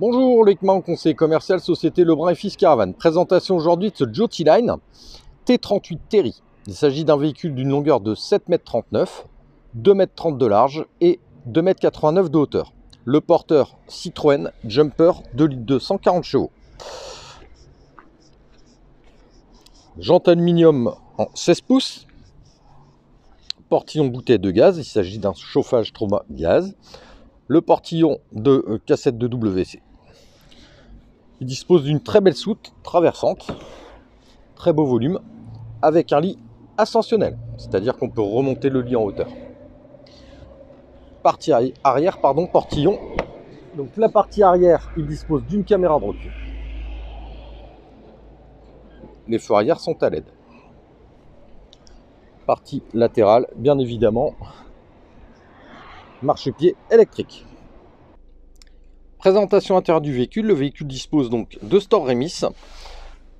Bonjour, Loïc Mahon, conseiller commercial, Société Lebrun et Fils Caravane. Présentation aujourd'hui de ce Joti Line T38 Terry. Il s'agit d'un véhicule d'une longueur de 7,39 m, 2,30 m de large et 2,89 m de hauteur. Le porteur Citroën Jumper 2,2 litres, 140 chevaux. Jante aluminium en 16 pouces. Portillon bouteille de gaz, il s'agit d'un chauffage Troma gaz. Le portillon de cassette de WC. Il dispose d'une très belle soute traversante, très beau volume, avec un lit ascensionnel, c'est-à-dire qu'on peut remonter le lit en hauteur. Partie arrière, portillon. Donc la partie arrière, il dispose d'une caméra de recul. Les feux arrière sont à LED. Partie latérale, bien évidemment, marchepied électrique. Présentation intérieure du véhicule. Le véhicule dispose donc de store Remis.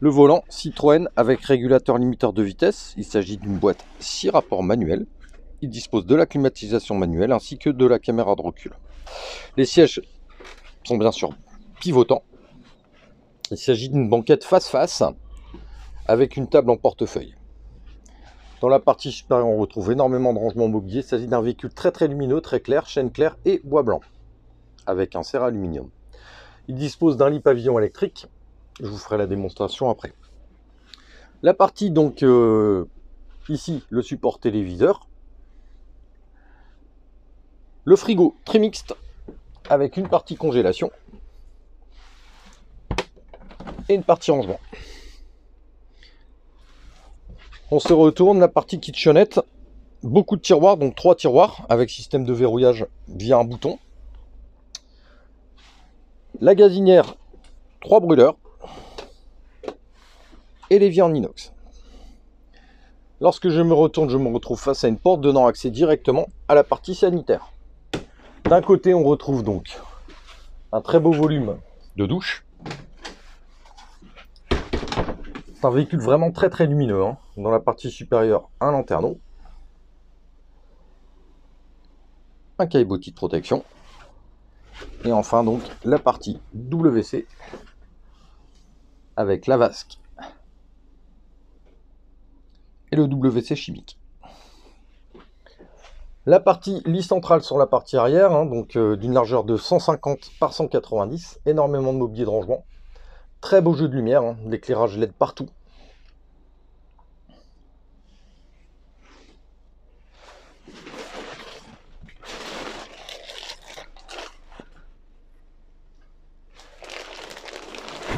Le volant Citroën avec régulateur limiteur de vitesse. Il s'agit d'une boîte 6 rapports manuels. Il dispose de la climatisation manuelle ainsi que de la caméra de recul. Les sièges sont bien sûr pivotants. Il s'agit d'une banquette face-face avec une table en portefeuille. Dans la partie supérieure, on retrouve énormément de rangements mobilier. Il s'agit d'un véhicule très lumineux, très clair, chêne clair et bois blanc, avec un serre aluminium. Il dispose d'un lit pavillon électrique. Je vous ferai la démonstration après. La partie donc ici, le support téléviseur. Le frigo très mixte avec une partie congélation et une partie rangement. On se retourne, la partie kitchenette, beaucoup de tiroirs, donc 3 tiroirs avec système de verrouillage via un bouton. La gazinière, 3 brûleurs et l'évier en inox. Lorsque je me retourne, je me retrouve face à une porte donnant accès directement à la partie sanitaire. D'un côté, on retrouve donc un très beau volume de douche. C'est un véhicule vraiment très lumineux. Dans la partie supérieure, un lanterneau. Un caillebotis de protection. Et enfin donc la partie WC avec la vasque et le WC chimique. La partie lit centrale sur la partie arrière, donc d'une largeur de 150 par 190, énormément de mobilier de rangement, très beau jeu de lumière, l'éclairage LED partout.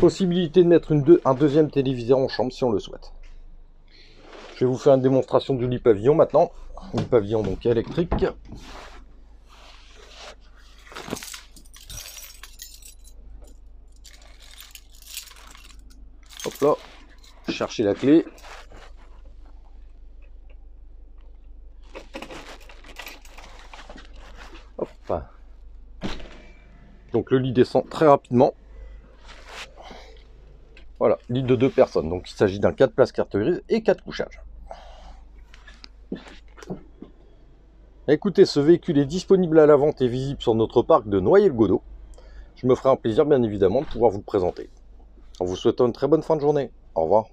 Possibilité de mettre un deuxième téléviseur en chambre si on le souhaite. Je vais vous faire une démonstration du lit pavillon maintenant. Le pavillon donc électrique. Hop là, cherchez la clé. Hop. Donc le lit descend très rapidement. Voilà, lit de 2 personnes. Donc il s'agit d'un 4 places carte grise et 4 couchages. Écoutez, ce véhicule est disponible à la vente et visible sur notre parc de Noyers-le-Godeau. Je me ferai un plaisir bien évidemment de pouvoir vous le présenter. En vous souhaitant une très bonne fin de journée. Au revoir.